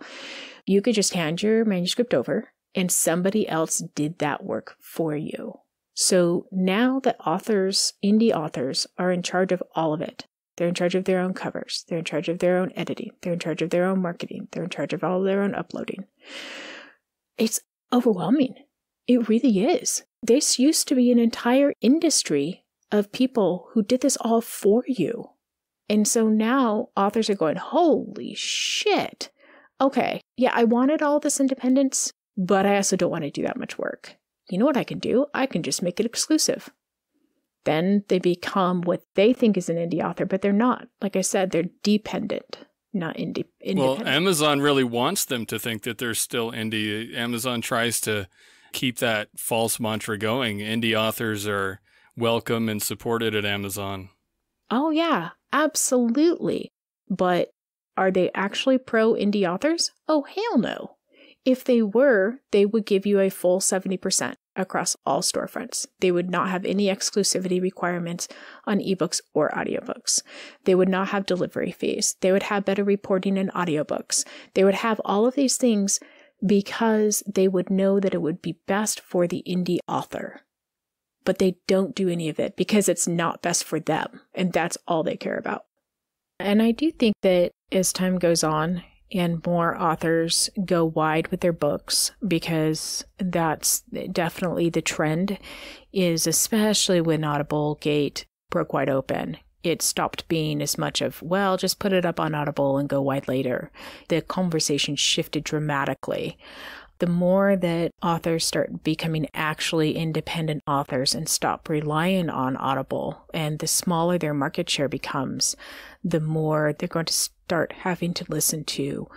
You could just hand your manuscript over and somebody else did that work for you. So now that authors, indie authors, are in charge of all of it. They're in charge of their own covers. They're in charge of their own editing. They're in charge of their own marketing. They're in charge of all of their own uploading. It's overwhelming. It really is. This used to be an entire industry of people who did this all for you. And so now authors are going, holy shit. Okay, yeah, I wanted all this independence, but I also don't want to do that much work. You know what I can do? I can just make it exclusive. Then they become what they think is an indie author, but they're not. Like I said, they're dependent, not independent. Well, Amazon really wants them to think that they're still indie. Amazon tries to keep that false mantra going. Indie authors are welcome and supported at Amazon. Oh, yeah, absolutely. But are they actually pro indie authors? Oh, hell no. If they were, they would give you a full 70% across all storefronts. They would not have any exclusivity requirements on ebooks or audiobooks. They would not have delivery fees. They would have better reporting in audiobooks. They would have all of these things because they would know that it would be best for the indie author. But they don't do any of it because it's not best for them. And that's all they care about. And I do think that as time goes on, and more authors go wide with their books, because that's definitely the trend, is especially when Audiblegate broke wide open. It stopped being as much of, well, just put it up on Audible and go wide later. The conversation shifted dramatically. The more that authors start becoming actually independent authors and stop relying on Audible, and the smaller their market share becomes, the more they're going to start having to listen to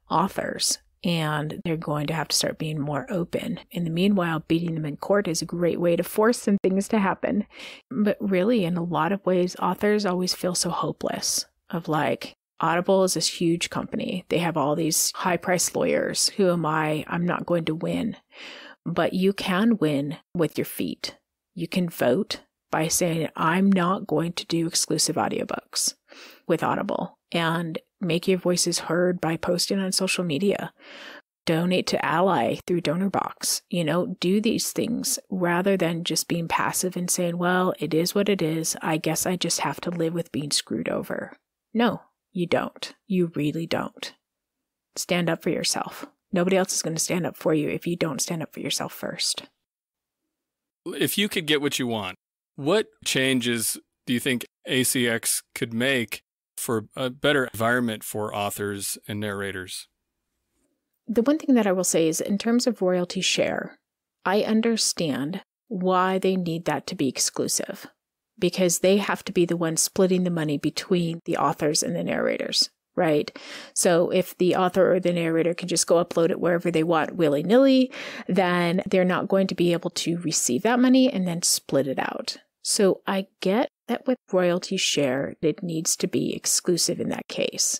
authors, and they're going to have to start being more open. In the meanwhile, beating them in court is a great way to force some things to happen. But really, in a lot of ways, authors always feel so hopeless of like, Audible is this huge company. They have all these high-priced lawyers. Who am I? I'm not going to win. But you can win with your feet. You can vote by saying, I'm not going to do exclusive audiobooks with Audible, and make your voices heard by posting on social media. Donate to Ally through DonorBox. Do these things rather than just being passive and saying, well, it is what it is. I guess I just have to live with being screwed over. No. You don't. You really don't. Stand up for yourself. Nobody else is going to stand up for you if you don't stand up for yourself first. If you could get what you want, what changes do you think ACX could make for a better environment for authors and narrators? The one thing that I will say is, in terms of royalty share, I understand why they need that to be exclusive. Because they have to be the ones splitting the money between the authors and the narrators, right? So if the author or the narrator can just go upload it wherever they want willy-nilly, then they're not going to be able to receive that money and then split it out. So I get that with royalty share, it needs to be exclusive in that case.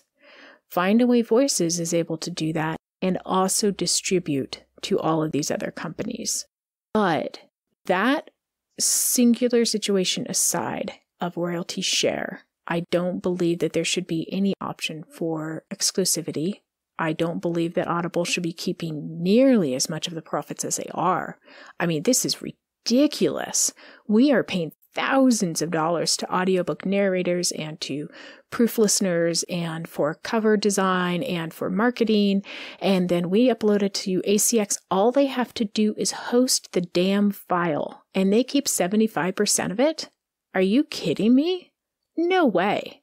Findaway Voices is able to do that and also distribute to all of these other companies. But that singular situation aside of royalty share, I don't believe that there should be any option for exclusivity. I don't believe that Audible should be keeping nearly as much of the profits as they are. I mean, this is ridiculous. We are paying thousands of dollars to audiobook narrators and to proof listeners and for cover design and for marketing. And then we upload it to ACX. All they have to do is host the damn file and they keep 75% of it. Are you kidding me? No way.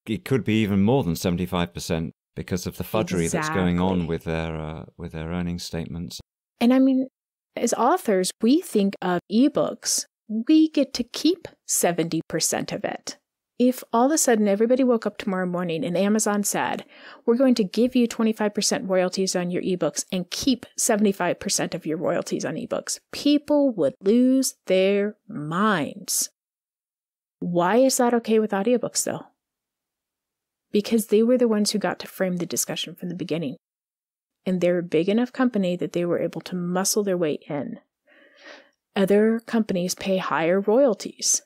It could be even more than 75% because of the fudgery that's going on with their earnings statements. And I mean, as authors, we think of ebooks. We get to keep 70% of it. If all of a sudden everybody woke up tomorrow morning and Amazon said, we're going to give you 25% royalties on your ebooks and keep 75% of your royalties on ebooks, people would lose their minds. Why is that okay with audiobooks, though? Because they were the ones who got to frame the discussion from the beginning. And they're a big enough company that they were able to muscle their way in. Other companies pay higher royalties.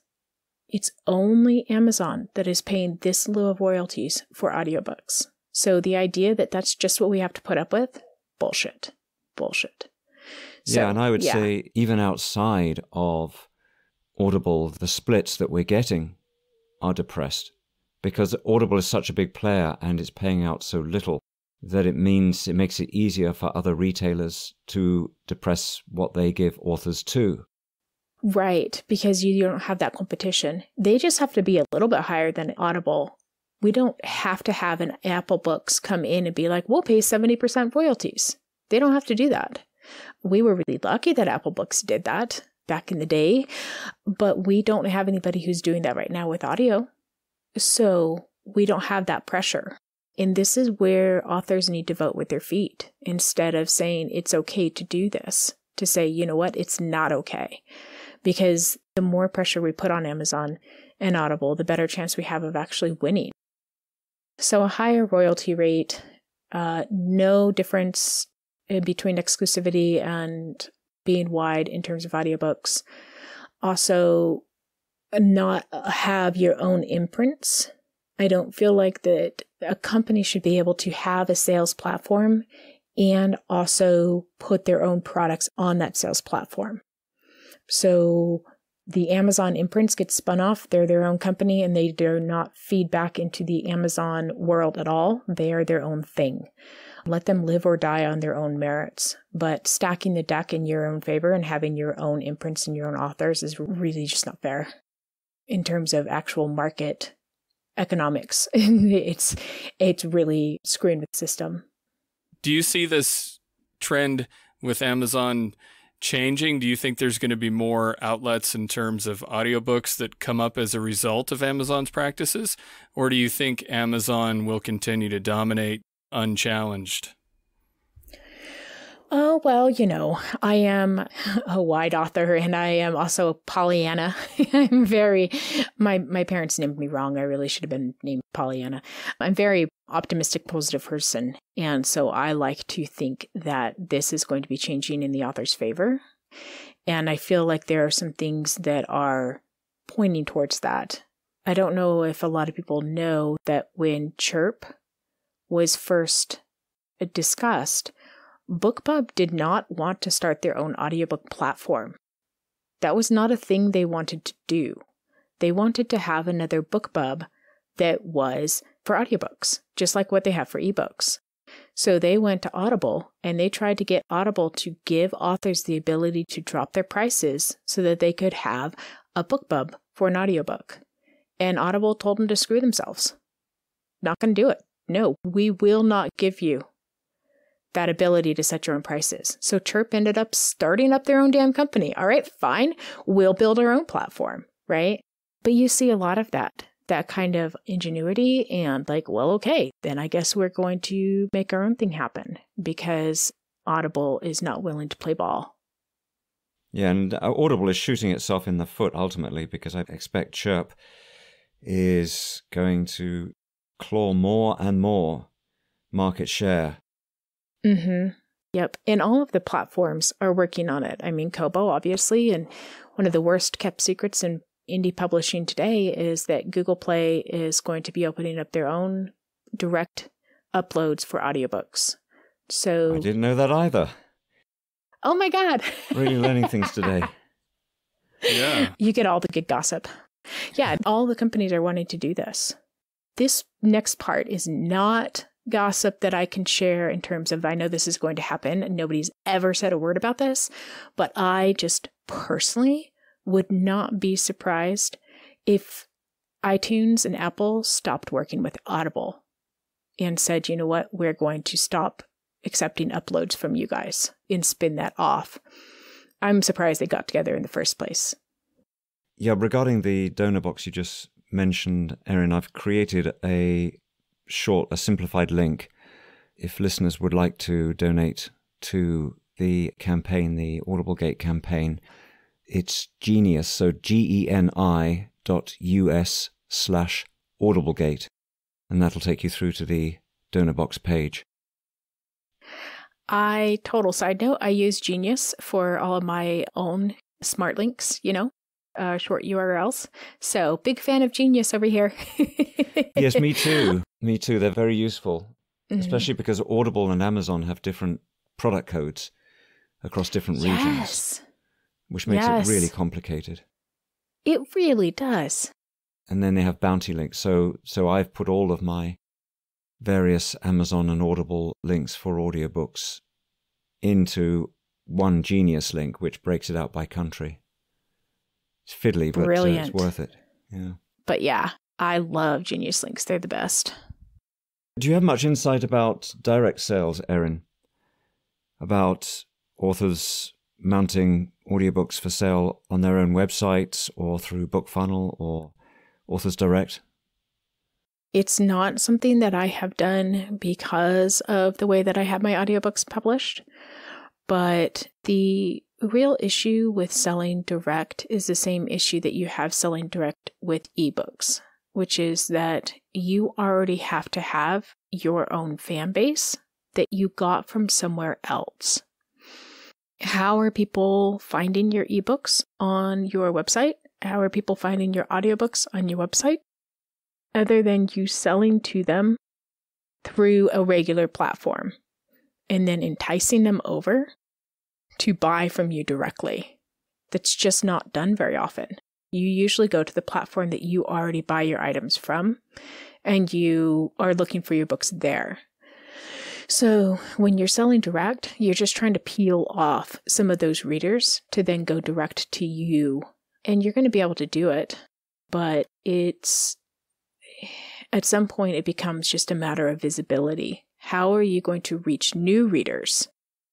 It's only Amazon that is paying this lieu of royalties for audiobooks. So the idea that that's just what we have to put up with, bullshit. Bullshit. So, yeah, and I would say even outside of Audible, the splits that we're getting are depressed because Audible is such a big player and it's paying out so little that it makes it easier for other retailers to depress what they give authors too. Right, because you don't have that competition. They just have to be a little bit higher than Audible. We don't have to have an Apple Books come in and be like, we'll pay 70% royalties. They don't have to do that. We were really lucky that Apple Books did that back in the day, but we don't have anybody who's doing that right now with audio. So we don't have that pressure. And this is where authors need to vote with their feet instead of saying it's okay to do this, to say, you know what, it's not okay. Because the more pressure we put on Amazon and Audible, the better chance we have of actually winning. So a higher royalty rate, no difference between exclusivity and being wide in terms of audiobooks. Also, not have your own imprints. I don't feel like that a company should be able to have a sales platform and also put their own products on that sales platform. So the Amazon imprints get spun off. They're their own company and they do not feed back into the Amazon world at all. They are their own thing. Let them live or die on their own merits. But stacking the deck in your own favor and having your own imprints and your own authors is really just not fair in terms of actual market economics. It's really screwing with the system. Do you see this trend with Amazon changing? Do you think there's going to be more outlets in terms of audiobooks that come up as a result of Amazon's practices? Or do you think Amazon will continue to dominate unchallenged? Oh, well, you know, I am a wide author and I am also a Pollyanna. My parents named me wrong. I really should have been named Pollyanna. I'm a very optimistic, positive person. And so I like to think that this is going to be changing in the author's favor. And I feel like there are some things that are pointing towards that. I don't know if a lot of people know that when Chirp was first discussed, BookBub did not want to start their own audiobook platform. That was not a thing they wanted to do. They wanted to have another BookBub that was for audiobooks, just like what they have for ebooks. So they went to Audible and they tried to get Audible to give authors the ability to drop their prices so that they could have a BookBub for an audiobook. And Audible told them to screw themselves. Not going to do it. No, we will not give you that ability to set your own prices. So Chirp ended up starting up their own damn company. All right, fine. We'll build our own platform, right? But you see a lot of that kind of ingenuity and like, well, okay, then I guess we're going to make our own thing happen because Audible is not willing to play ball. Yeah, and Audible is shooting itself in the foot ultimately because I expect Chirp is going to claw more and more market share. Mm-hmm. Yep. And all of the platforms are working on it. I mean, Kobo, obviously, and one of the worst kept secrets in indie publishing today is that Google Play is going to be opening up their own direct uploads for audiobooks. So I didn't know that either. Oh my God. Really learning things today. Yeah. You get all the good gossip. Yeah, all the companies are wanting to do this. This next part is not gossip that I can share in terms of I know this is going to happen and nobody's ever said a word about this, but I just personally would not be surprised if iTunes and Apple stopped working with Audible and said, you know what, we're going to stop accepting uploads from you guys and spin that off. I'm surprised they got together in the first place. Yeah, regarding the donor box you just mentioned, Erin, I've created a simplified link. If listeners would like to donate to the campaign, the Audiblegate campaign, it's Genius, so geni.us/Audiblegate, and that'll take you through to the donor box page. Total side note, I use Genius for all of my own smart links, you know, short URLs. So big fan of Genius over here. Yes, me too. Me too. They're very useful, especially because Audible and Amazon have different product codes across different regions, which makes it really complicated. It really does. And then they have bounty links. So I've put all of my various Amazon and Audible links for audiobooks into one Genius link, which breaks it out by country. It's fiddly, but it's worth it. Yeah. But yeah, I love Genius links. They're the best. Do you have much insight about direct sales, Erin? About authors mounting audiobooks for sale on their own websites or through BookFunnel or Authors Direct? It's not something that I have done because of the way that I have my audiobooks published. But the real issue with selling direct is the same issue that you have selling direct with ebooks, which is that you already have to have your own fan base that you got from somewhere else. How are people finding your ebooks on your website? How are people finding your audiobooks on your website? Other than you selling to them through a regular platform and then enticing them over to buy from you directly. That's just not done very often. You usually go to the platform that you already buy your items from, and you are looking for your books there. So when you're selling direct, you're just trying to peel off some of those readers to then go direct to you. And you're going to be able to do it, but at some point it becomes just a matter of visibility. How are you going to reach new readers?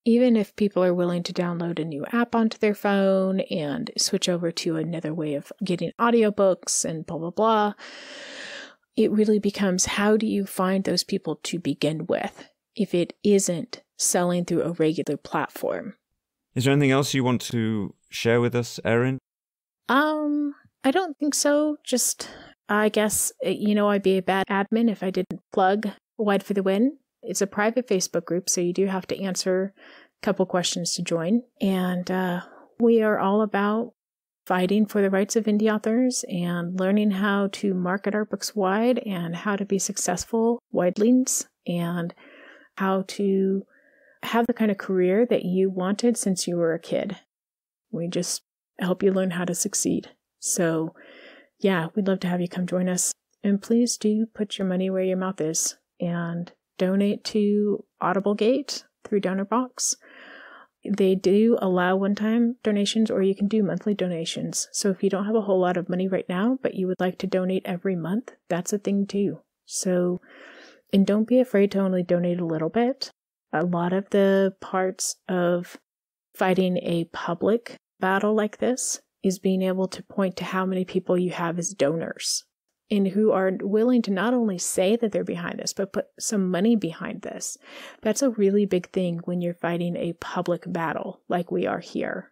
Even if people are willing to download a new app onto their phone and switch over to another way of getting audiobooks and blah, blah, blah, it really becomes, how do you find those people to begin with if it isn't selling through a regular platform? Is there anything else you want to share with us, Erin? I don't think so. Just, I guess, I'd be a bad admin if I didn't plug Wide for the Win. It's a private Facebook group, so you do have to answer a couple questions to join. And we are all about fighting for the rights of indie authors and learning how to market our books wide and how to be successful widelings and how to have the kind of career that you wanted since you were a kid. We just help you learn how to succeed. So, yeah, we'd love to have you come join us. And please do put your money where your mouth is and donate to Audiblegate through DonorBox. They do allow one-time donations, or you can do monthly donations. So if you don't have a whole lot of money right now, but you would like to donate every month, that's a thing too. So, and don't be afraid to only donate a little bit. A lot of the parts of fighting a public battle like this is being able to point to how many people you have as donors and who are willing to not only say that they're behind this, but put some money behind this. That's a really big thing when you're fighting a public battle like we are here.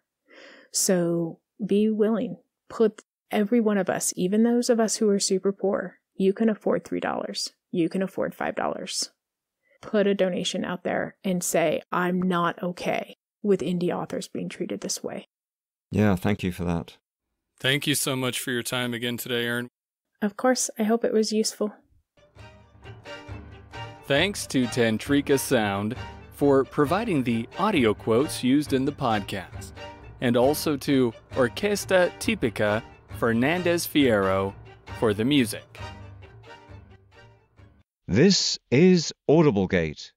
So be willing. Put every one of us, even those of us who are super poor, you can afford $3. You can afford $5. Put a donation out there and say, I'm not okay with indie authors being treated this way. Yeah, thank you for that. Thank you so much for your time again today, Erin. Of course, I hope it was useful. Thanks to Tantrika Sound for providing the audio quotes used in the podcast, and also to Orquesta Típica Fernandez Fierro for the music. This is Audiblegate,